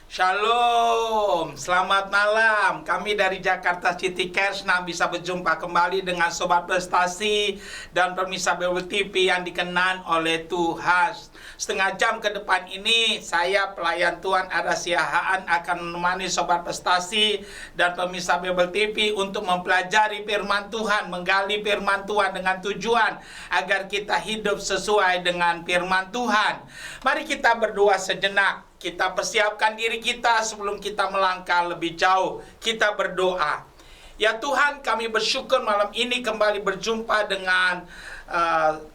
Shalom, selamat malam. Kami dari Jakarta City Care senang bisa berjumpa kembali dengan Sobat Prestasi dan pemirsa Bible TV yang dikenan oleh Tuhan. Setengah jam ke depan ini, saya pelayan Tuhan Ada Siahaan akan menemani Sobat Prestasi dan pemirsa Bible TV untuk mempelajari firman Tuhan, menggali firman Tuhan dengan tujuan agar kita hidup sesuai dengan firman Tuhan. Mari kita berdoa sejenak. Kita persiapkan diri kita sebelum kita melangkah lebih jauh. Kita berdoa. Ya Tuhan, kami bersyukur malam ini kembali berjumpa dengan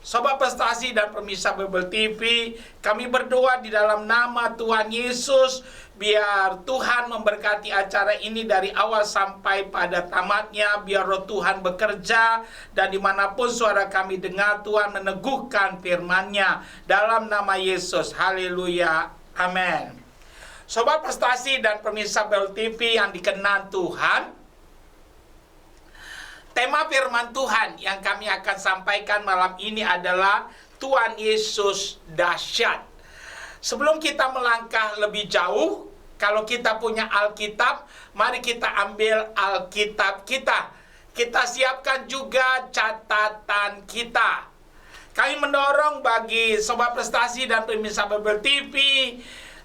Sobat Prestasi dan pemirsa Bible TV. Kami berdoa di dalam nama Tuhan Yesus, biar Tuhan memberkati acara ini dari awal sampai pada tamatnya. Biar roh Tuhan bekerja, dan dimanapun suara kami dengar, Tuhan meneguhkan firman-Nya. Dalam nama Yesus, haleluya. Amin. Sobat Prestasi dan pemirsa Bible TV yang dikenan Tuhan, tema firman Tuhan yang kami akan sampaikan malam ini adalah Tuhan Yesus dahsyat. Sebelum kita melangkah lebih jauh, kalau kita punya Alkitab, mari kita ambil Alkitab kita. Kita siapkan juga catatan kita. Kami mendorong bagi Sobat Prestasi dan pemirsa Bible TV,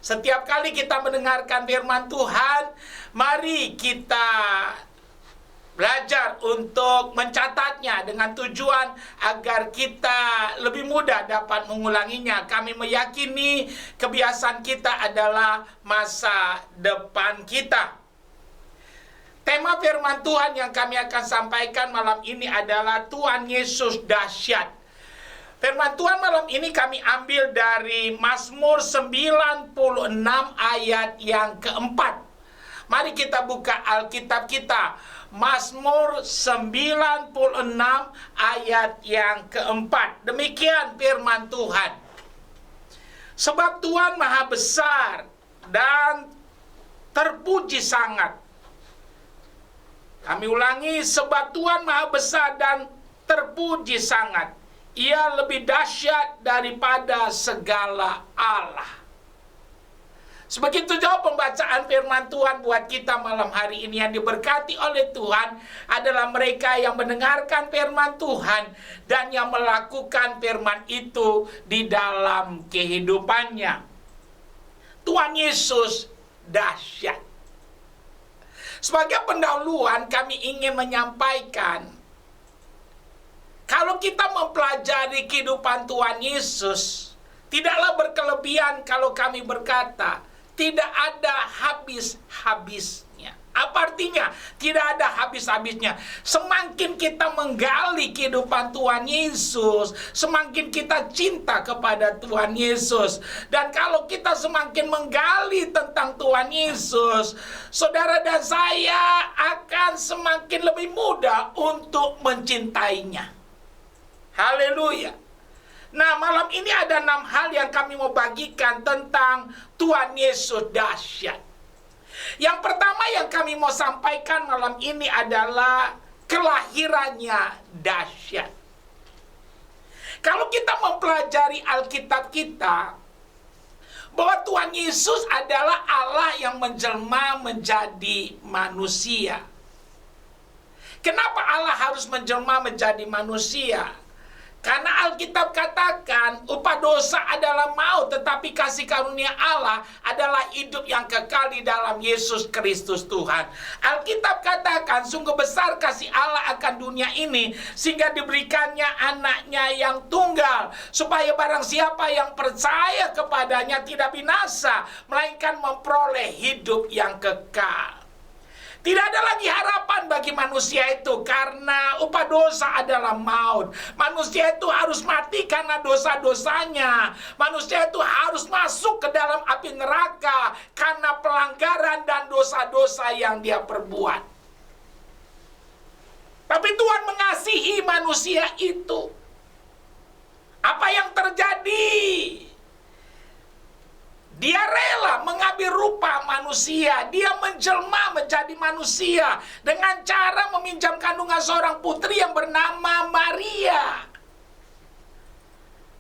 setiap kali kita mendengarkan firman Tuhan, mari kita belajar untuk mencatatnya dengan tujuan agar kita lebih mudah dapat mengulanginya. Kami meyakini kebiasaan kita adalah masa depan kita. Tema firman Tuhan yang kami akan sampaikan malam ini adalah Tuhan Yesus dahsyat. Firman Tuhan malam ini kami ambil dari Mazmur 96 ayat yang keempat. Mari kita buka Alkitab kita. Mazmur 96 ayat yang keempat. Demikian firman Tuhan. Sebab Tuhan maha besar dan terpuji sangat. Kami ulangi, sebab Tuhan maha besar dan terpuji sangat. Ia lebih dahsyat daripada segala Allah. Sebegitu jauh pembacaan firman Tuhan buat kita malam hari ini. Yang diberkati oleh Tuhan adalah mereka yang mendengarkan firman Tuhan dan yang melakukan firman itu di dalam kehidupannya. Tuhan Yesus dahsyat. Sebagai pendahuluan kami ingin menyampaikan, kalau kita mempelajari kehidupan Tuhan Yesus, tidaklah berkelebihan kalau kami berkata, tidak ada habis-habisnya. Apa artinya? Tidak ada habis-habisnya. Semakin kita menggali kehidupan Tuhan Yesus, semakin kita cinta kepada Tuhan Yesus. Dan kalau kita semakin menggali tentang Tuhan Yesus, saudara dan saya akan semakin lebih mudah untuk mencintainya. Haleluya. Nah, malam ini ada 6 hal yang kami mau bagikan tentang Tuhan Yesus dahsyat. Yang pertama yang kami mau sampaikan malam ini adalah kelahirannya dahsyat. Kalau kita mempelajari Alkitab kita, bahwa Tuhan Yesus adalah Allah yang menjelma menjadi manusia. Kenapa Allah harus menjelma menjadi manusia? Karena Alkitab katakan upah dosa adalah maut, tetapi kasih karunia Allah adalah hidup yang kekal di dalam Yesus Kristus Tuhan. Alkitab katakan sungguh besar kasih Allah akan dunia ini, sehingga diberikannya anaknya yang tunggal, supaya barang siapa yang percaya kepadanya tidak binasa, melainkan memperoleh hidup yang kekal. Tidak ada lagi harapan bagi manusia itu, karena upah dosa adalah maut. Manusia itu harus mati karena dosa-dosanya. Manusia itu harus masuk ke dalam api neraka karena pelanggaran dan dosa-dosa yang dia perbuat. Tapi Tuhan mengasihi manusia itu. Apa yang terjadi? Dia rela mengambil rupa manusia. Dia menjelma menjadi manusia dengan cara meminjam kandungan seorang putri yang bernama Maria.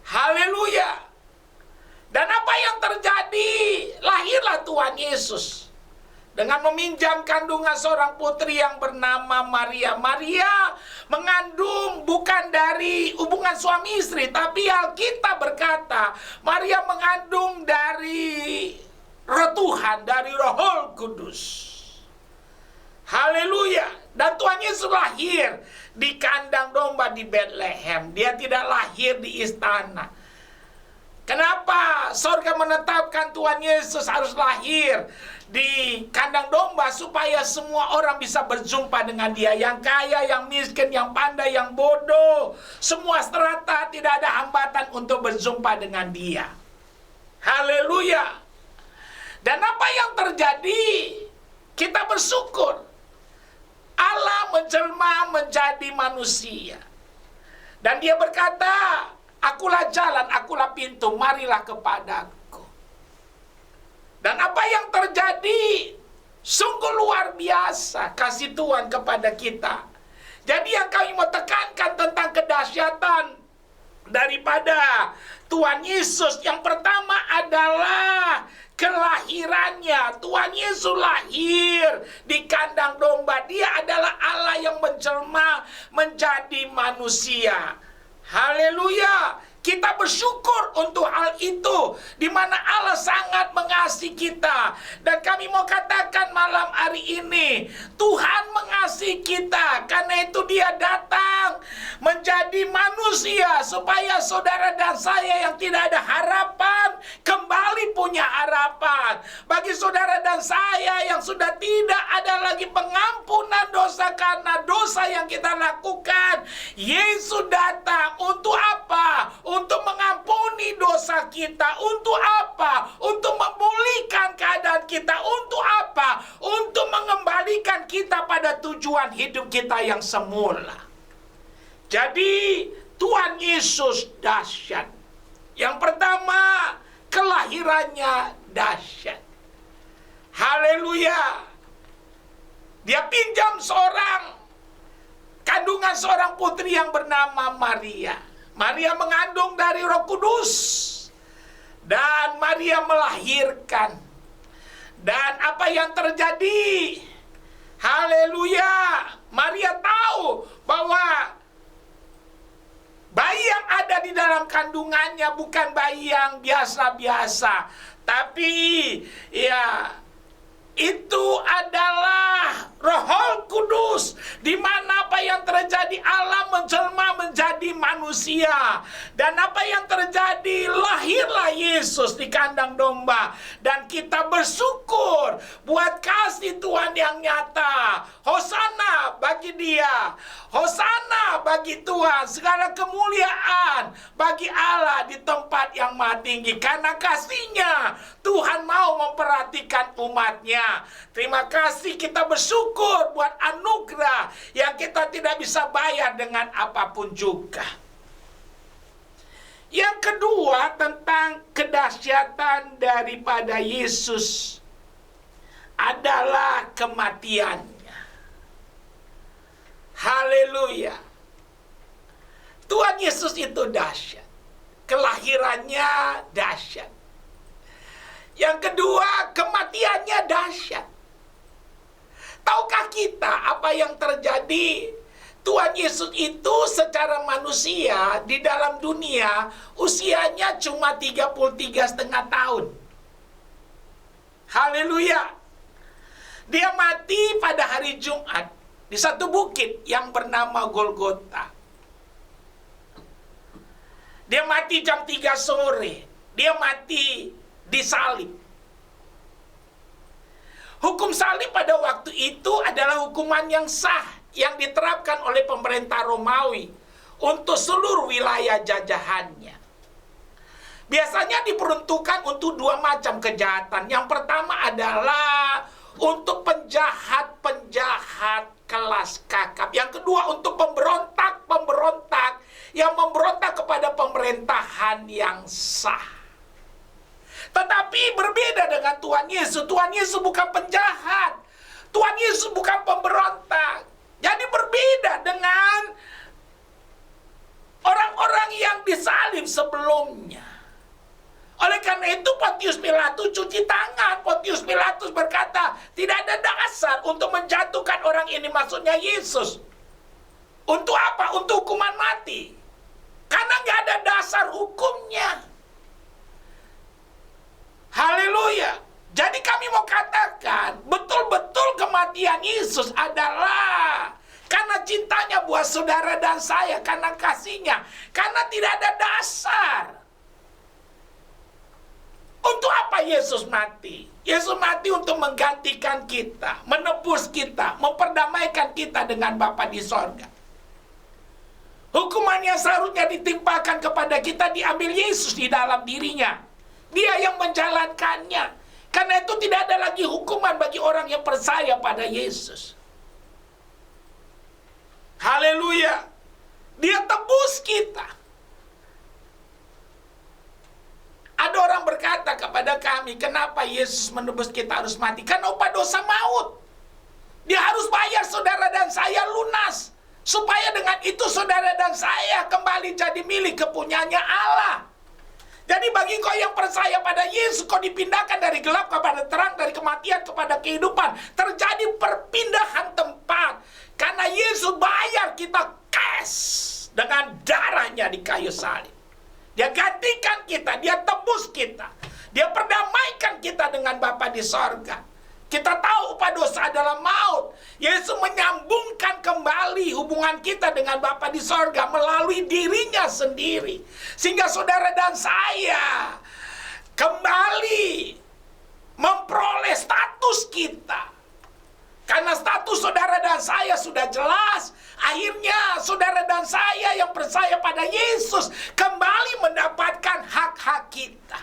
Haleluya. Dan apa yang terjadi? Lahirlah Tuhan Yesus dengan meminjam kandungan seorang putri yang bernama Maria. Maria mengandung bukan dari hubungan suami istri, tapi Alkitab berkata Maria mengandung dari Roh Tuhan, dari Roh Kudus. Haleluya. Dan Tuhan Yesus lahir di kandang domba di Bethlehem. Dia tidak lahir di istana. Kenapa sorga menetapkan Tuhan Yesus harus lahir di kandang domba? Supaya semua orang bisa berjumpa dengan dia. Yang kaya, yang miskin, yang pandai, yang bodoh, semua strata, tidak ada hambatan untuk berjumpa dengan dia. Haleluya. Dan apa yang terjadi? Kita bersyukur. Allah menjelma menjadi manusia. Dan dia berkata, akulah jalan, akulah pintu, marilah kepadaku. Dan apa yang terjadi? Sungguh luar biasa kasih Tuhan kepada kita. Jadi yang kami mau tekankan tentang kedahsyatan daripada Tuhan Yesus, yang pertama adalah kelahirannya. Tuhan Yesus lahir di kandang domba. Dia adalah Allah yang menjelma menjadi manusia. Haleluya. Kita bersyukur untuk hal itu, di mana Allah sangat mengasihi kita. Dan kami mau katakan malam hari ini, Tuhan mengasihi kita. Karena itu dia datang menjadi manusia, supaya saudara dan saya yang tidak ada harapan kembali punya harapan. Bagi saudara dan saya yang sudah tidak ada lagi pengampunan dosa karena dosa yang kita lakukan, Yesus datang untuk apa? Untuk mengampuni dosa kita. Untuk apa? Untuk memulihkan keadaan kita. Untuk apa? Untuk mengembalikan kita pada tujuan hidup kita yang semula. Jadi Tuhan Yesus dahsyat. Yang pertama, kelahirannya dahsyat. Haleluya. Dia pinjam kandungan seorang putri yang bernama Maria. Maria mengandung dari Roh Kudus. Dan Maria melahirkan. Dan apa yang terjadi? Haleluya. Maria tahu bahwa bayi yang ada di dalam kandungannya bukan bayi yang biasa-biasa. Tapi ya, itu adalah Roh Kudus, di mana apa yang terjadi? Allah menjelma menjadi manusia. Dan apa yang terjadi? Lahirlah Yesus di kandang domba. Dan kita bersyukur buat kasih Tuhan yang nyata. Hosana bagi dia. Hosana bagi Tuhan. Segala kemuliaan bagi Allah di tempat yang maha tinggi. Karena kasihnya Tuhan mau memperhatikan umatnya. Terima kasih, kita bersyukur buat anugerah yang kita tidak bisa bayar dengan apapun juga. Yang kedua, tentang kedahsyatan daripada Yesus adalah kematiannya. Haleluya. Tuhan Yesus itu dahsyat. Kelahirannya dahsyat. Yang kedua, kematiannya dahsyat. Tahukah kita apa yang terjadi? Tuhan Yesus itu secara manusia di dalam dunia usianya cuma 33,5 tahun. Haleluya. Dia mati pada hari Jumat di satu bukit yang bernama Golgota. Dia mati jam 3 sore. Dia mati disalib. Hukum salib pada waktu itu adalah hukuman yang sah yang diterapkan oleh pemerintah Romawi untuk seluruh wilayah jajahannya. Biasanya diperuntukkan untuk dua macam kejahatan. Yang pertama adalah untuk penjahat-penjahat kelas kakap. Yang kedua untuk pemberontak-pemberontak yang memberontak kepada pemerintahan yang sah. Tetapi berbeda dengan Tuhan Yesus. Tuhan Yesus bukan penjahat. Tuhan Yesus bukan pemberontak. Jadi berbeda dengan orang-orang yang disalib sebelumnya. Oleh karena itu Pontius Pilatus cuci tangan. Pontius Pilatus berkata, tidak ada dasar untuk menjatuhkan orang ini, maksudnya Yesus. Untuk apa? Untuk hukuman mati. Karena nggak ada dasar hukumnya. Haleluya. Jadi kami mau katakan, betul-betul kematian Yesus adalah karena cintanya buat saudara dan saya, karena kasihnya, karena tidak ada dasar. Untuk apa Yesus mati? Yesus mati untuk menggantikan kita, menebus kita, memperdamaikan kita dengan Bapa di sorga. Hukuman yang seharusnya ditimpakan kepada kita diambil Yesus di dalam dirinya. Dia yang menjalankannya. Karena itu tidak ada lagi hukuman bagi orang yang percaya pada Yesus. Haleluya. Dia tebus kita. Ada orang berkata kepada kami, kenapa Yesus menebus kita harus mati? Karena upah dosa maut. Dia harus bayar saudara dan saya lunas. Supaya dengan itu saudara dan saya kembali jadi milik kepunyaannya Allah. Jadi bagi kau yang percaya pada Yesus, kau dipindahkan dari gelap kepada terang, dari kematian kepada kehidupan. Terjadi perpindahan tempat. Karena Yesus bayar kita cash dengan darahnya di kayu salib. Dia gantikan kita, dia tebus kita. Dia perdamaikan kita dengan Bapa di sorga. Kita tahu upah dosa adalah maut. Yesus menyambungkan kembali hubungan kita dengan Bapa di sorga melalui dirinya sendiri. Sehingga saudara dan saya kembali memperoleh status kita. Karena status saudara dan saya sudah jelas. Akhirnya saudara dan saya yang percaya pada Yesus kembali mendapatkan hak-hak kita.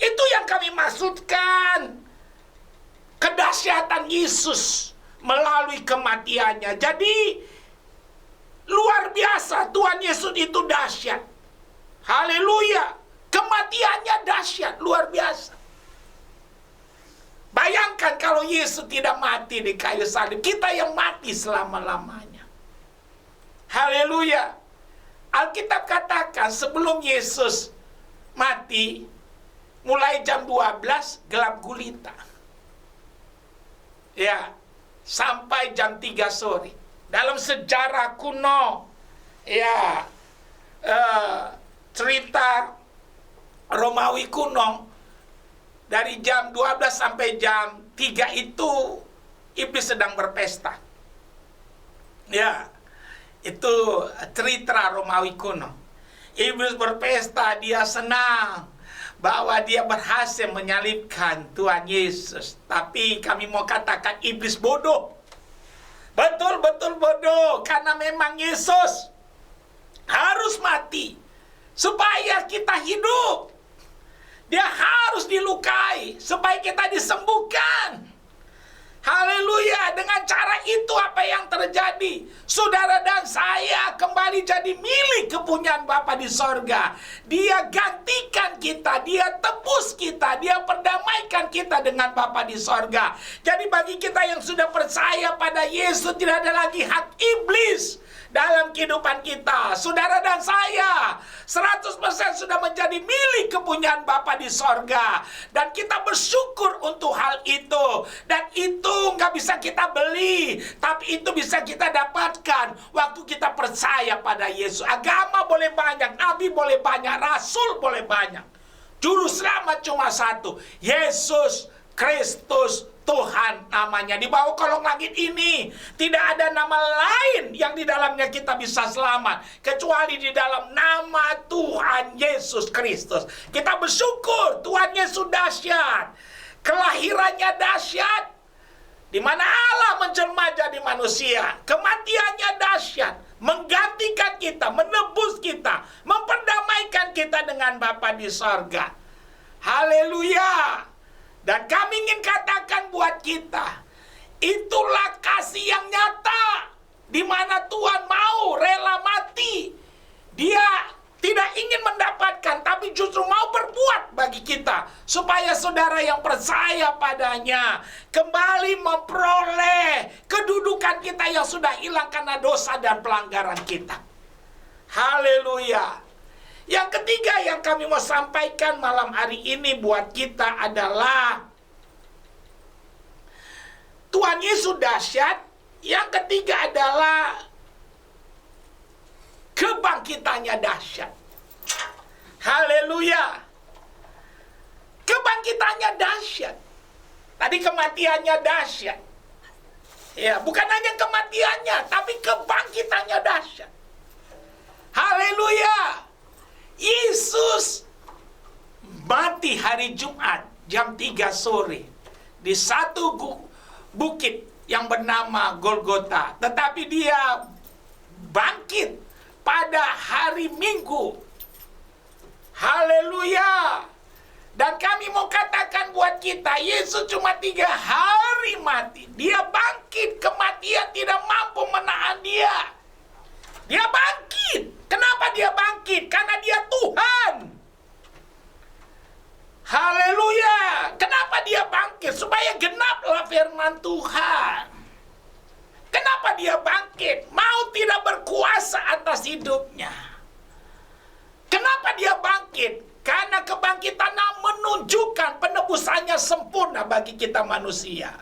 Itu yang kami maksudkan. Kedahsyatan Yesus melalui kematiannya. Jadi luar biasa, Tuhan Yesus itu dahsyat. Haleluya. Kematiannya dahsyat, luar biasa. Bayangkan kalau Yesus tidak mati di kayu salib, kita yang mati selama-lamanya. Haleluya. Alkitab katakan sebelum Yesus mati, mulai jam 12 gelap gulita. Ya, sampai jam 3 sore. Dalam sejarah kuno, ya, cerita Romawi kuno, dari jam 12 sampai jam 3 itu iblis sedang berpesta. Ya, itu cerita Romawi kuno. Iblis berpesta, dia senang bahwa dia berhasil menyalibkan Tuhan Yesus. Tapi kami mau katakan iblis bodoh. Betul-betul bodoh. Karena memang Yesus harus mati supaya kita hidup. Dia harus dilukai supaya kita disembuhkan. Haleluya. Dengan cara itu apa yang terjadi? Saudara dan saya kembali jadi milik kepunyaan Bapa di sorga. Dia gantikan kita, dia tebus kita, dia perdamaikan kita dengan Bapa di sorga. Jadi bagi kita yang sudah percaya pada Yesus, tidak ada lagi hak iblis dalam kehidupan kita. Saudara dan saya 100% sudah menjadi milik kepunyaan Bapa di sorga. Dan kita bersyukur untuk hal itu. Dan itu nggak bisa kita beli, tapi itu bisa kita dapatkan waktu kita percaya pada Yesus. Agama boleh banyak, nabi boleh banyak, rasul boleh banyak. Juru selamat cuma satu, Yesus Kristus Tuhan namanya. Di bawah kolong langit ini tidak ada nama lain yang di dalamnya kita bisa selamat kecuali di dalam nama Tuhan Yesus Kristus. Kita bersyukur Tuhan Yesus dahsyat, kelahirannya dahsyat, di mana Allah menjelma jadi manusia. Kematiannya dahsyat, menggantikan kita, menebus kita, memperdamaikan kita dengan Bapa di sorga. Haleluya. Dan kami ingin katakan buat kita, itulah kasih yang nyata, di mana Tuhan mau rela mati. Dia tidak ingin mendapatkan, tapi justru mau berbuat bagi kita, supaya saudara yang percaya padanya kembali memperoleh kedudukan kita yang sudah hilang karena dosa dan pelanggaran kita. Haleluya. Yang ketiga yang kami mau sampaikan malam hari ini buat kita adalah Tuhan Yesus dahsyat. Yang ketiga adalah kebangkitannya dahsyat. Haleluya. Kebangkitannya dahsyat. Tadi kematiannya dahsyat. Ya, bukan hanya kematiannya, tapi kebangkitannya dahsyat. Haleluya. Yesus mati hari Jumat jam 3 sore di satu bukit yang bernama Golgota. Tetapi dia bangkit pada hari Minggu. Haleluya. Dan kami mau katakan buat kita, Yesus cuma 3 hari mati. Dia bangkit, kematian tidak mampu menahan dia. Dia bangkit. Kenapa dia bangkit? Karena dia Tuhan. Haleluya. Kenapa dia bangkit? Supaya genaplah firman Tuhan. Kenapa dia bangkit? Maut tidak berkuasa atas hidupnya. Kenapa dia bangkit? Karena kebangkitannya menunjukkan penebusannya sempurna bagi kita manusia.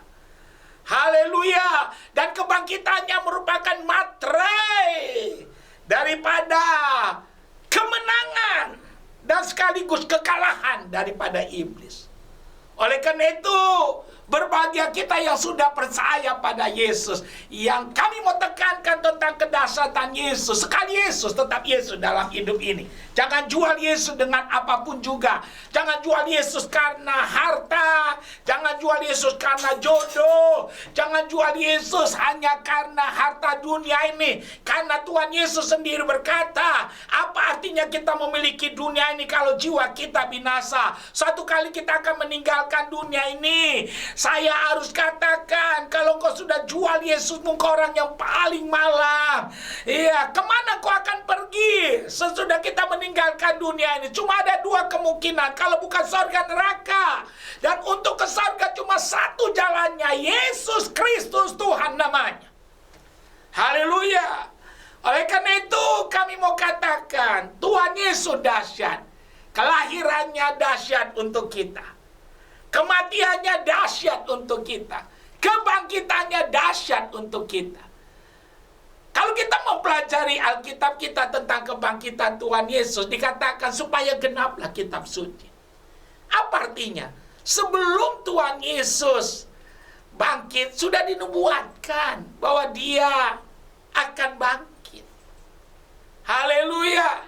Haleluya. Dan kebangkitannya merupakan materai daripada kemenangan dan sekaligus kekalahan daripada iblis. Oleh karena itu, berbahagia kita yang sudah percaya pada Yesus. Yang kami mau tekankan tentang kedahsyatan Yesus. Sekali Yesus, tetap Yesus dalam hidup ini. Jangan jual Yesus dengan apapun juga. Jangan jual Yesus karena harta. Jangan jual Yesus karena jodoh. Jangan jual Yesus hanya karena harta dunia ini. Karena Tuhan Yesus sendiri berkata, apa artinya kita memiliki dunia ini kalau jiwa kita binasa? Suatu kali kita akan meninggalkan dunia ini. Saya harus katakan, kalau engkau sudah jual Yesus, engkau orang yang paling malang. Iya, kemana kau akan pergi sesudah kita meninggalkan dunia ini? Cuma ada 2 kemungkinan, kalau bukan surga neraka. Dan untuk ke surga cuma satu jalannya, Yesus Kristus Tuhan namanya. Haleluya. Oleh karena itu kami mau katakan, Tuhan Yesus dahsyat. Kelahirannya dahsyat untuk kita. Kematiannya dahsyat untuk kita. Kebangkitannya dahsyat untuk kita. Kalau kita mempelajari Alkitab kita tentang kebangkitan Tuhan Yesus, dikatakan supaya genaplah kitab suci. Apa artinya? Sebelum Tuhan Yesus bangkit, sudah dinubuatkan bahwa dia akan bangkit. Haleluya.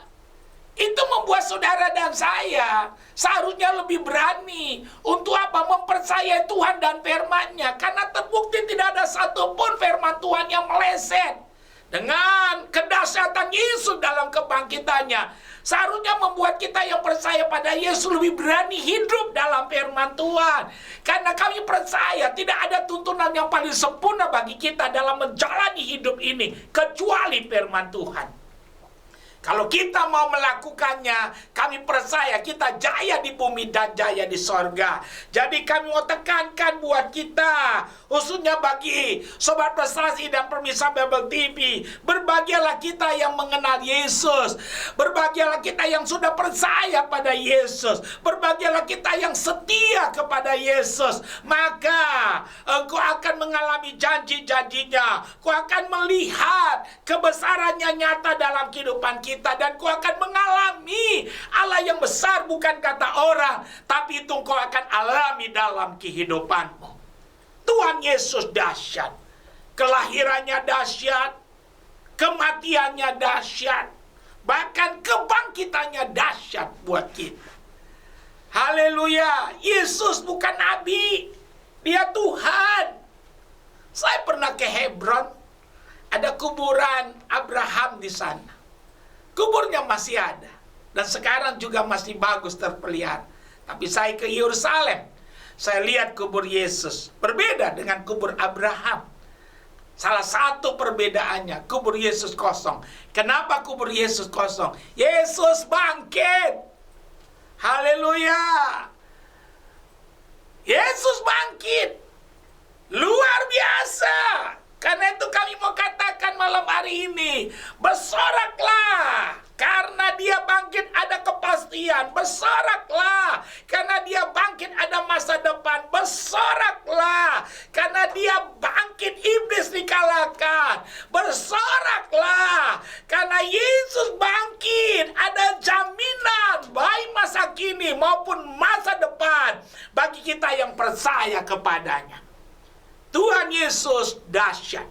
Itu membuat saudara dan saya seharusnya lebih berani untuk apa? Mempercayai Tuhan dan firman-Nya. Karena terbukti tidak ada satupun firman Tuhan yang meleset. Dengan kedahsyatan Yesus dalam kebangkitannya, seharusnya membuat kita yang percaya pada Yesus lebih berani hidup dalam firman Tuhan. Karena kami percaya tidak ada tuntunan yang paling sempurna bagi kita dalam menjalani hidup ini kecuali firman Tuhan. Kalau kita mau melakukannya, kami percaya kita jaya di bumi dan jaya di sorga. Jadi kami mau tekankan buat kita, khususnya bagi Sobat Prestasi dan pemirsa Bible TV, berbahagialah kita yang mengenal Yesus. Berbahagialah kita yang sudah percaya pada Yesus. Berbahagialah kita yang setia kepada Yesus. Maka engkau akan mengalami janji-janjinya. Kau akan melihat kebesarannya nyata dalam kehidupan kita. Dan kau akan mengalami Allah yang besar, bukan kata orang, tapi itu kau akan alami dalam kehidupanmu. Tuhan Yesus dahsyat. Kelahirannya dahsyat, kematiannya dahsyat, bahkan kebangkitannya dahsyat buat kita. Haleluya. Yesus bukan nabi, dia Tuhan. Saya pernah ke Hebron, ada kuburan Abraham di sana. Kuburnya masih ada, dan sekarang juga masih bagus terpelihara. Tapi saya ke Yerusalem, saya lihat kubur Yesus. Berbeda dengan kubur Abraham. Salah satu perbedaannya, kubur Yesus kosong. Kenapa kubur Yesus kosong? Yesus bangkit. Haleluya. Yesus bangkit. Luar biasa. Karena itu kami mau katakan malam hari ini, bersoraklah, karena dia bangkit, ada siapa yang percaya kepadanya. Tuhan Yesus dahsyat.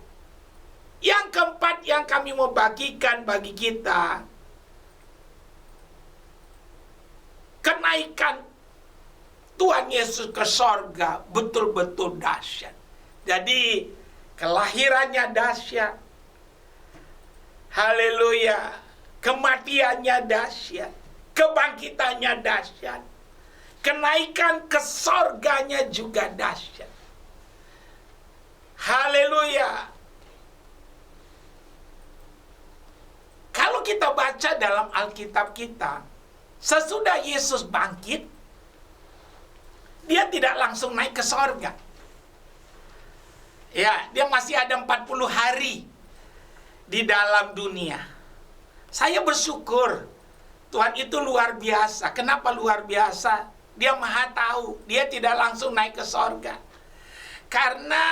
Yang keempat yang kami mau bagikan bagi kita, kenaikan Tuhan Yesus ke sorga betul-betul dahsyat. Jadi kelahirannya dahsyat. Haleluya. Kematiannya dahsyat. Kebangkitannya dahsyat. Kenaikan ke sorganya juga dahsyat. Haleluya. Kalau kita baca dalam Alkitab kita, sesudah Yesus bangkit, dia tidak langsung naik ke sorga. Ya, dia masih ada 40 hari di dalam dunia. Saya bersyukur, Tuhan itu luar biasa. Kenapa luar biasa? Dia maha tahu. Dia tidak langsung naik ke sorga. Karena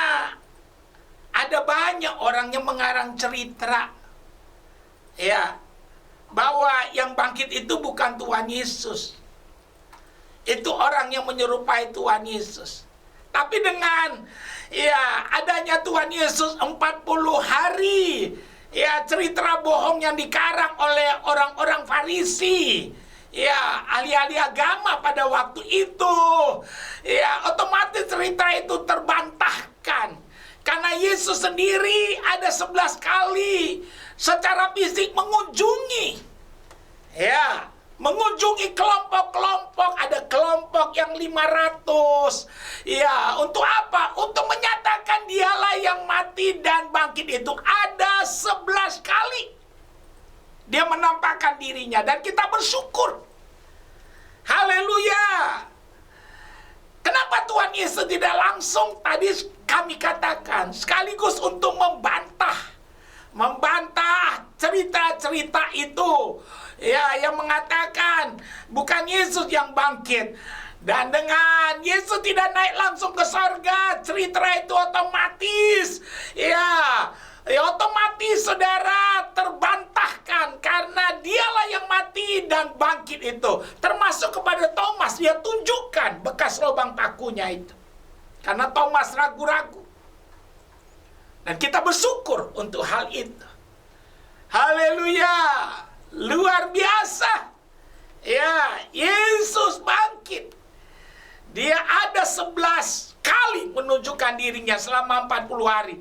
ada banyak orang yang mengarang cerita, ya, bahwa yang bangkit itu bukan Tuhan Yesus. Itu orang yang menyerupai Tuhan Yesus. Tapi dengan adanya Tuhan Yesus 40 hari, cerita bohong yang dikarang oleh orang-orang Farisi, ahli-ahli agama pada waktu itu, otomatis cerita itu terbantahkan. Karena Yesus sendiri ada 11 kali secara fisik mengunjungi kelompok-kelompok. Ada kelompok yang 500. Untuk apa? Untuk menyatakan dialah yang mati dan bangkit itu. Ada 11 kali dia menampakkan dirinya, dan kita bersyukur. Haleluya. Kenapa Tuhan Yesus tidak langsung tadi kami katakan sekaligus untuk membantah cerita-cerita itu, yang mengatakan bukan Yesus yang bangkit. Dan dengan Yesus tidak naik langsung ke sorga, cerita itu otomatis otomatis saudara terbantahkan, karena dialah yang mati dan bangkit itu. Termasuk kepada Thomas, dia tunjukkan bekas lubang pakunya itu, karena Thomas ragu-ragu. Dan kita bersyukur untuk hal itu. Haleluya. Luar biasa. Yesus bangkit. Dia ada 11 kali menunjukkan dirinya selama 40 hari.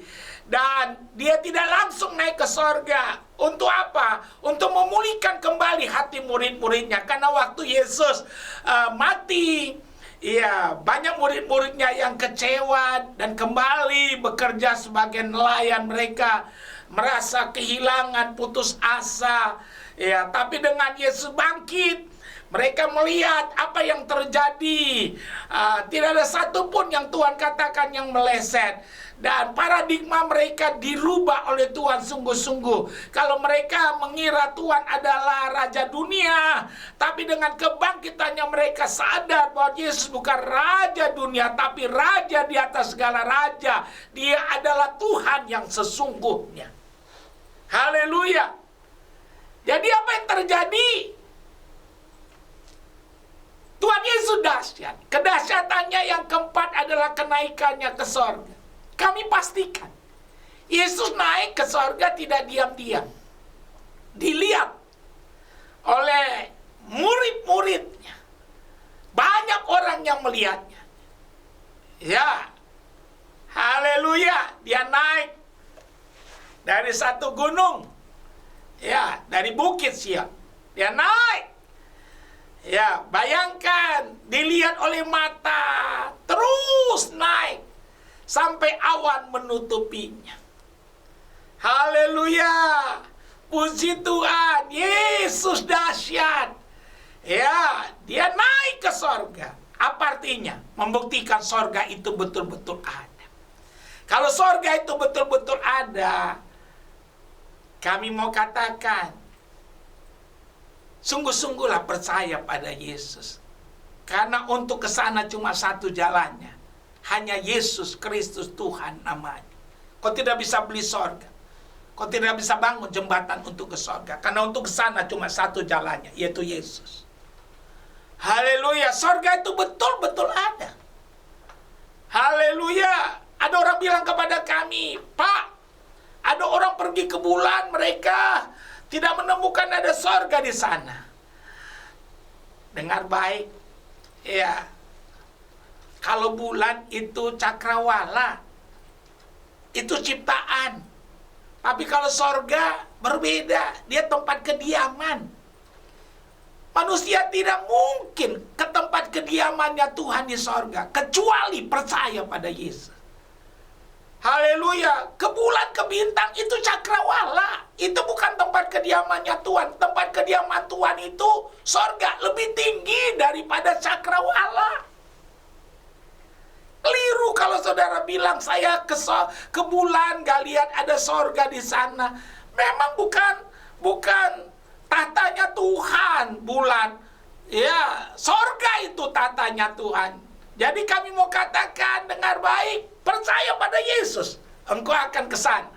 Dan dia tidak langsung naik ke sorga. Untuk apa? Untuk memulihkan kembali hati murid-muridnya. Karena waktu Yesus mati, banyak murid-muridnya yang kecewa dan kembali bekerja sebagai nelayan. Mereka merasa kehilangan, putus asa. Tapi dengan Yesus bangkit, mereka melihat apa yang terjadi. Tidak ada satupun yang Tuhan katakan yang meleset. Dan paradigma mereka dirubah oleh Tuhan sungguh-sungguh. Kalau mereka mengira Tuhan adalah Raja dunia, tapi dengan kebangkitannya mereka sadar bahwa Yesus bukan Raja dunia, tapi Raja di atas segala raja. Dia adalah Tuhan yang sesungguhnya. Haleluya. Jadi apa yang terjadi? Tuhan Yesus dahsyat. Kedahsyatannya yang keempat adalah kenaikannya ke sorga. Kami pastikan Yesus naik ke sorga tidak diam-diam. Dilihat oleh murid-muridnya. Banyak orang yang melihatnya. Haleluya. Dia naik dari satu gunung, dari Bukit Sion. Dia naik. Bayangkan, dilihat oleh mata, terus naik sampai awan menutupinya. Haleluya. Puji Tuhan. Yesus dahsyat. Dia naik ke sorga. Apa artinya? Membuktikan sorga itu betul-betul ada. Kalau sorga itu betul-betul ada, kami mau katakan, sungguh-sungguhlah percaya pada Yesus. Karena untuk ke sana cuma satu jalannya. Hanya Yesus Kristus Tuhan namanya. Kau tidak bisa beli sorga. Kau tidak bisa bangun jembatan untuk ke sorga. Karena untuk ke sana cuma satu jalannya, yaitu Yesus. Haleluya. Sorga itu betul-betul ada. bilang kepada kami, Pak, ada orang pergi ke bulan, mereka tidak menemukan ada sorga di sana. Dengar baik, ya, kalau bulan itu cakrawala, itu ciptaan. Tapi kalau sorga berbeda, dia tempat kediaman. Manusia tidak mungkin ke tempat kediamannya Tuhan di sorga, kecuali percaya pada Yesus. Haleluya. Ke bulan, ke bintang itu cakrawala. Itu bukan tempat kediamannya Tuhan. Tempat kediaman Tuhan itu sorga, lebih tinggi daripada cakrawala. Keliru kalau saudara bilang saya ke bulan gak lihat ada sorga di sana. Memang bukan tatanya Tuhan bulan. Ya, sorga itu tatanya Tuhan. Jadi kami mau katakan, dengar baik, percaya pada Yesus, engkau akan ke sana.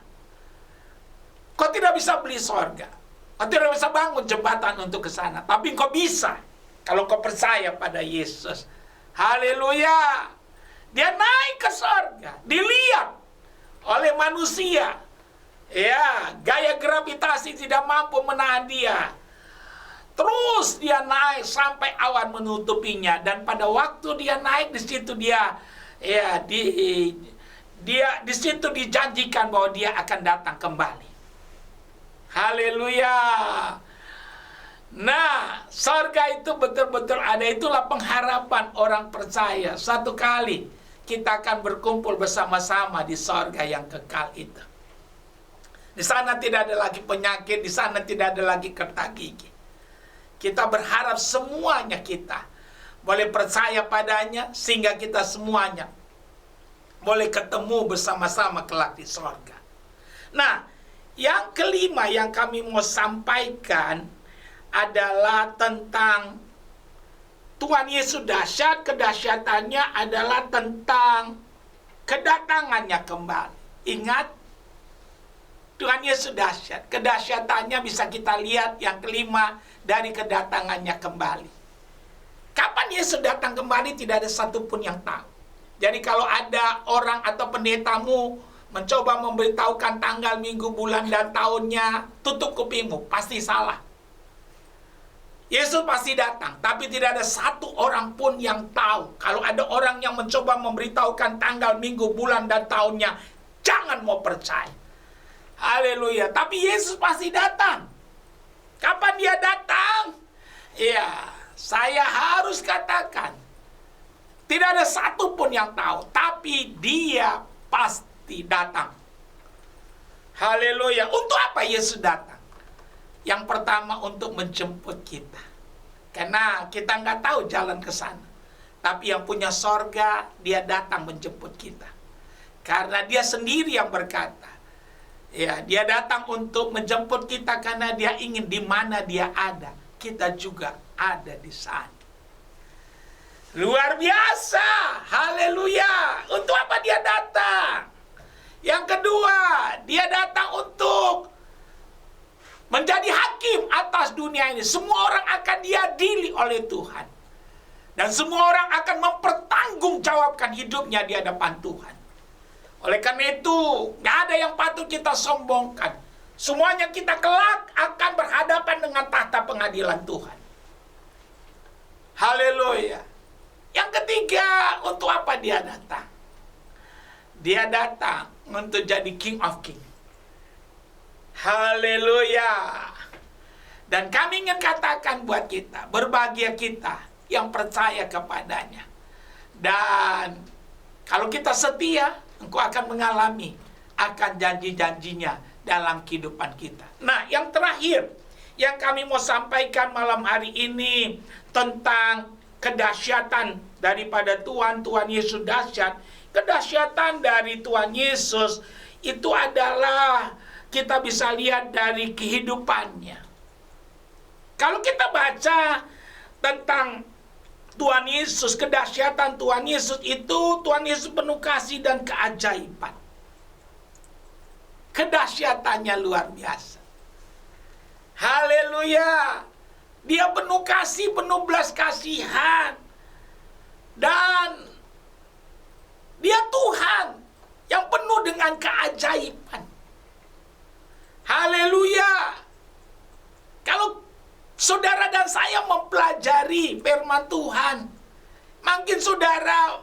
Kau tidak bisa beli sorga, kau tidak bisa bangun jembatan untuk ke sana, tapi engkau bisa kalau kau percaya pada Yesus. Haleluya. Dia naik ke sorga, dilihat oleh manusia. Ya, gaya gravitasi tidak mampu menahan dia. Terus dia naik sampai awan menutupinya, dan pada waktu dia naik di situ dia di situ dijanjikan bahwa dia akan datang kembali. Haleluya. Nah, sorga itu betul-betul ada. Itulah pengharapan orang percaya. Satu kali kita akan berkumpul bersama-sama di sorga yang kekal itu. Di sana tidak ada lagi penyakit, di sana tidak ada lagi kerta gigi. Kita berharap semuanya kita boleh percaya padanya, sehingga kita semuanya boleh ketemu bersama-sama kelak di sorga. Nah, yang kelima yang kami mau sampaikan adalah tentang Tuhan Yesus dahsyat. Kedahsyatannya adalah tentang kedatangannya kembali. Ingat, Tuhan Yesus dahsyat. Kedahsyatannya bisa kita lihat yang kelima dari kedatangannya kembali. Kapan Yesus datang kembali tidak ada satupun yang tahu. Jadi kalau ada orang atau pendetamu mencoba memberitahukan tanggal, minggu, bulan, dan tahunnya, tutup kupingmu, pasti salah. Yesus pasti datang, tapi tidak ada satu orang pun yang tahu. Kalau ada orang yang mencoba memberitahukan tanggal, minggu, bulan, dan tahunnya, jangan mau percaya. Haleluya. Tapi Yesus pasti datang. Kapan dia datang? Ya, saya harus katakan, tidak ada satupun yang tahu, tapi dia pasti datang. Haleluya. Untuk apa Yesus datang? Yang pertama, untuk menjemput kita. Karena kita nggak tahu jalan ke sana. Tapi yang punya sorga, dia datang menjemput kita. Karena dia sendiri yang berkata, ya, dia datang untuk menjemput kita karena dia ingin di mana dia ada, kita juga ada di sana. Luar biasa. Haleluya. Untuk apa dia datang? Yang kedua, dia datang untuk menjadi hakim atas dunia ini. Semua orang akan diadili oleh Tuhan. Dan semua orang akan mempertanggungjawabkan hidupnya di hadapan Tuhan. Oleh karena itu, nggak ada yang patut kita sombongkan. Semuanya kita kelak akan berhadapan dengan tahta pengadilan Tuhan. Haleluya. Yang ketiga, untuk apa dia datang? Dia datang untuk jadi King of King. Haleluya. Dan kami ingin katakan buat kita, berbahagia kita yang percaya kepadanya. Dan kalau kita setia, engkau akan mengalami akan janji-janjinya dalam kehidupan kita. Nah, yang terakhir yang kami mau sampaikan malam hari ini tentang kedahsyatan daripada Tuhan Yesus dahsyat. Kedahsyatan dari Tuhan Yesus itu adalah kita bisa lihat dari kehidupannya. Kalau kita baca tentang Tuhan Yesus, kedahsyatan Tuhan Yesus itu, Tuhan Yesus penuh kasih dan keajaiban. Kedahsyatannya luar biasa. Haleluya. Dia penuh kasih, penuh belas kasihan. Dan dia Tuhan yang penuh keajaiban. Haleluya. Kalau saudara dan saya mempelajari firman Tuhan, makin saudara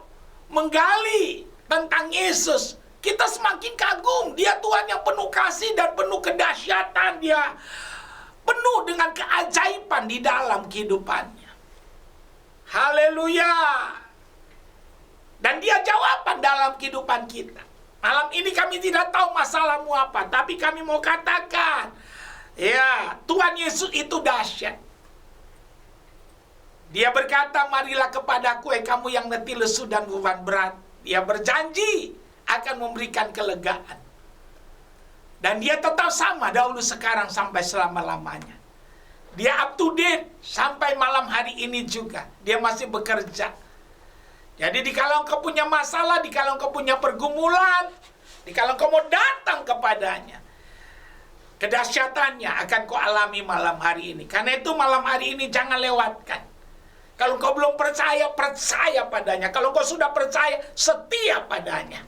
menggali tentang Yesus, kita semakin kagum. Dia Tuhan yang penuh kasih dan penuh kedahsyatan. Dia penuh dengan keajaiban di dalam kehidupannya. Haleluya. Dan dia jawaban dalam kehidupan kita. Malam ini kami tidak tahu masalahmu apa, tapi kami mau katakan, ya, Tuhan Yesus itu dahsyat. Dia berkata, marilah kepadaku, kamu yang letih lesu dan beban berat. Dia berjanji akan memberikan kelegaan. Dan dia tetap sama dahulu, sekarang, sampai selama-lamanya. Dia up to date sampai malam hari ini juga. Dia masih bekerja. Jadi dikala engkau punya masalah, dikala engkau punya pergumulan, dikala engkau mau datang kepadanya, kedahsyatannya akan kau alami malam hari ini. Karena itu malam hari ini jangan lewatkan. Kalau engkau belum percaya, percaya padanya. Kalau engkau sudah percaya, setia padanya.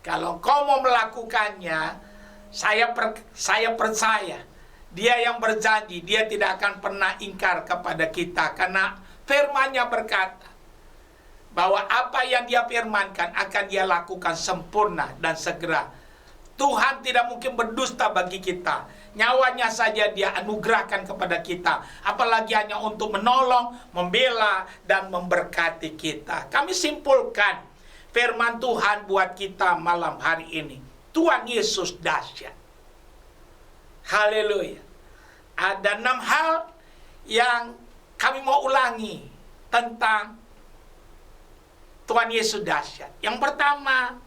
Kalau engkau mau melakukannya, saya percaya dia yang berjanji, dia tidak akan pernah ingkar kepada kita. Karena firman-Nya berkata bahwa apa yang dia firmankan akan dia lakukan sempurna dan segera. Tuhan tidak mungkin berdusta bagi kita. Nyawanya saja dia anugerahkan kepada kita, apalagi hanya untuk menolong, membela, dan memberkati kita. Kami simpulkan firman Tuhan buat kita malam hari ini. Tuhan Yesus dahsyat. Haleluya. Ada 6 hal yang kami mau ulangi tentang Tuhan Yesus dahsyat. Yang pertama,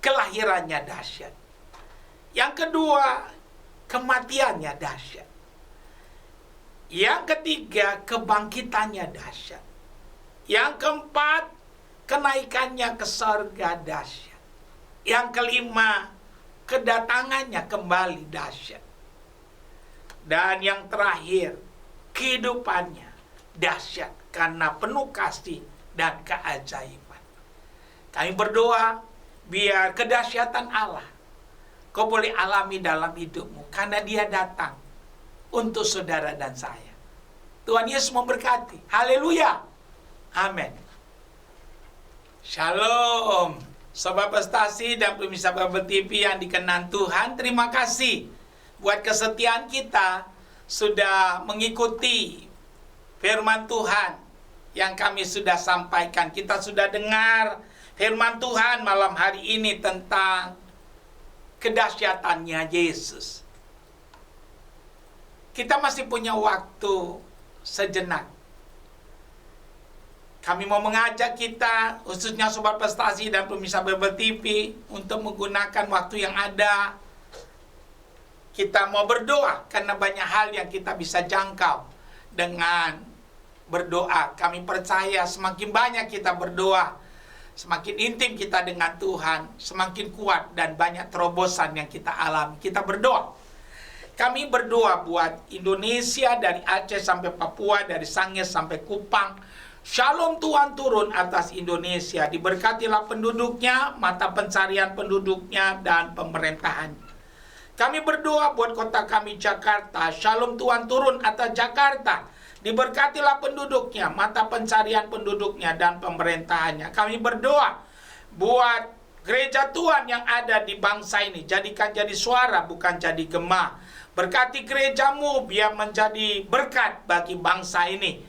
kelahirannya dahsyat. Yang kedua, kematiannya dahsyat. Yang ketiga, kebangkitannya dahsyat. Yang keempat, kenaikannya ke surga dahsyat. Yang kelima, kedatangannya kembali dahsyat. Dan yang terakhir, kehidupannya dahsyat karena penuh kasih dan keajaiban. Kami berdoa biar kedahsyatan Allah kau boleh alami dalam hidupmu, karena dia datang untuk saudara dan saya. Tuhan Yesus memberkati. Haleluya. Amin. Shalom. Sobat Prestasi dan pemirsa Bible TV yang dikenan Tuhan, terima kasih buat kesetiaan kita sudah mengikuti firman Tuhan yang kami sudah sampaikan. Kita sudah dengar firman Tuhan malam hari ini tentang kedahsyatannya Yesus. Kita masih punya waktu sejenak. Kami mau mengajak kita, khususnya Sobat Prestasi dan pemirsa Bible TV, untuk menggunakan waktu yang ada. Kita mau berdoa, karena banyak hal yang kita bisa jangkau dengan berdoa. Kami percaya semakin banyak kita berdoa, semakin intim kita dengan Tuhan, semakin kuat dan banyak terobosan yang kita alami. Kita berdoa. Kami berdoa buat Indonesia, dari Aceh sampai Papua, dari Sangir sampai Kupang. Shalom Tuhan turun atas Indonesia. Diberkatilah penduduknya, mata pencarian penduduknya, dan pemerintahan. Kami berdoa buat kota kami Jakarta. Shalom Tuhan turun atas Jakarta. Diberkatilah penduduknya, mata pencarian penduduknya, dan pemerintahannya. Kami berdoa buat gereja Tuhan yang ada di bangsa ini. Jadikan jadi suara, bukan jadi gema. Berkati gerejamu biar menjadi berkat bagi bangsa ini.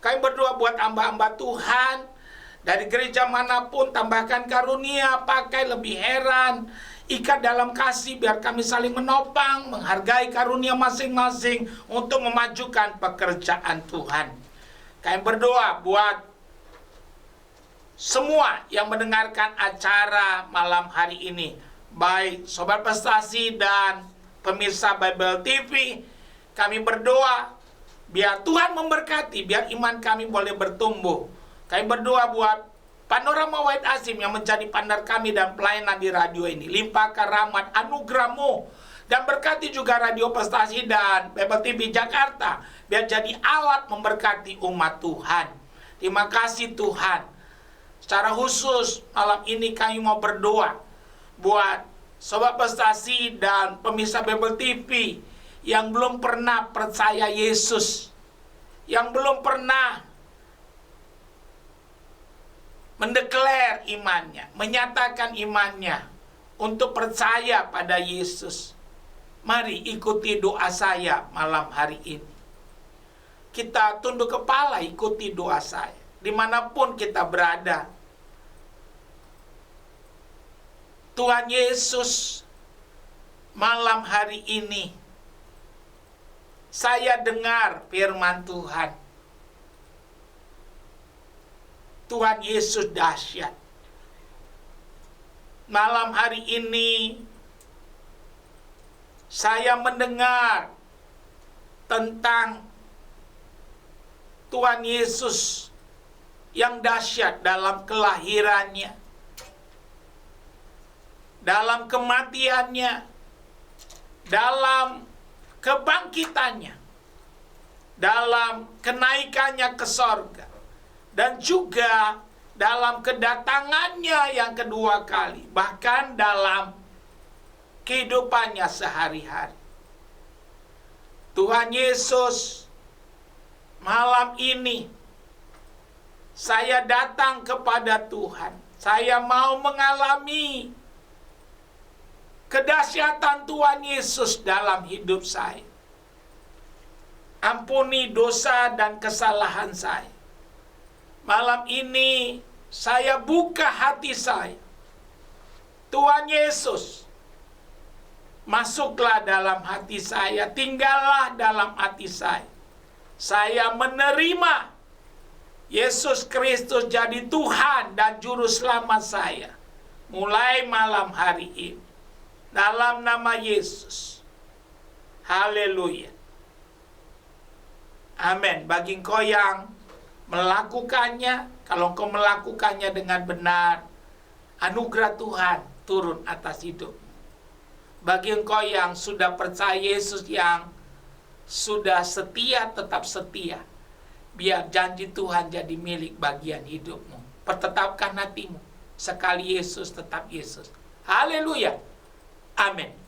Kami berdoa buat hamba-hamba Tuhan dari gereja manapun, tambahkan karunia, pakai lebih heran, ikat dalam kasih, biar kami saling menopang, menghargai karunia masing-masing untuk memajukan pekerjaan Tuhan. Kami berdoa buat semua yang mendengarkan acara malam hari ini, baik Sobat Prestasi dan pemirsa Bible TV. Kami berdoa biar Tuhan memberkati, biar iman kami boleh bertumbuh. Kami berdoa buat Panorama Wahid Azim yang menjadi partner kami dan pelayanan di radio ini. Limpahkan rahmat anugerah-Mu dan berkati juga Radio Prestasi dan Bible TV Jakarta, biar jadi alat memberkati umat Tuhan. Terima kasih Tuhan. Secara khusus malam ini kami mau berdoa buat Sobat Prestasi dan pemirsa Bible TV yang belum pernah percaya Yesus, yang belum pernah mendeklar imannya, menyatakan imannya untuk percaya pada Yesus, mari ikuti doa saya malam hari ini. Kita tunduk kepala, ikuti doa saya dimanapun kita berada. Tuhan Yesus, malam hari ini saya dengar firman Tuhan. Tuhan Yesus dahsyat. Malam hari ini saya mendengar tentang Tuhan Yesus yang dahsyat dalam kelahirannya, dalam kematiannya, dalam kebangkitannya, dalam kenaikannya ke sorga, dan juga dalam kedatangannya yang kedua kali, bahkan dalam kehidupannya sehari-hari. Tuhan Yesus, malam ini saya datang kepada Tuhan. Saya mau mengalami kedahsyatan Tuhan Yesus dalam hidup saya. Ampuni dosa dan kesalahan saya. Malam ini saya buka hati saya. Tuhan Yesus, masuklah dalam hati saya, tinggallah dalam hati saya. Saya menerima Yesus Kristus jadi Tuhan dan Juru Selamat saya mulai malam hari ini. Dalam nama Yesus. Haleluya. Amin. Bagi engkau yang melakukannya, kalau engkau melakukannya dengan benar, anugerah Tuhan turun atas hidup. Bagi engkau yang sudah percaya Yesus, yang sudah setia, tetap setia, biar janji Tuhan jadi milik bagian hidupmu. Pertetapkan hatimu, sekali Yesus tetap Yesus. Haleluya. Amin.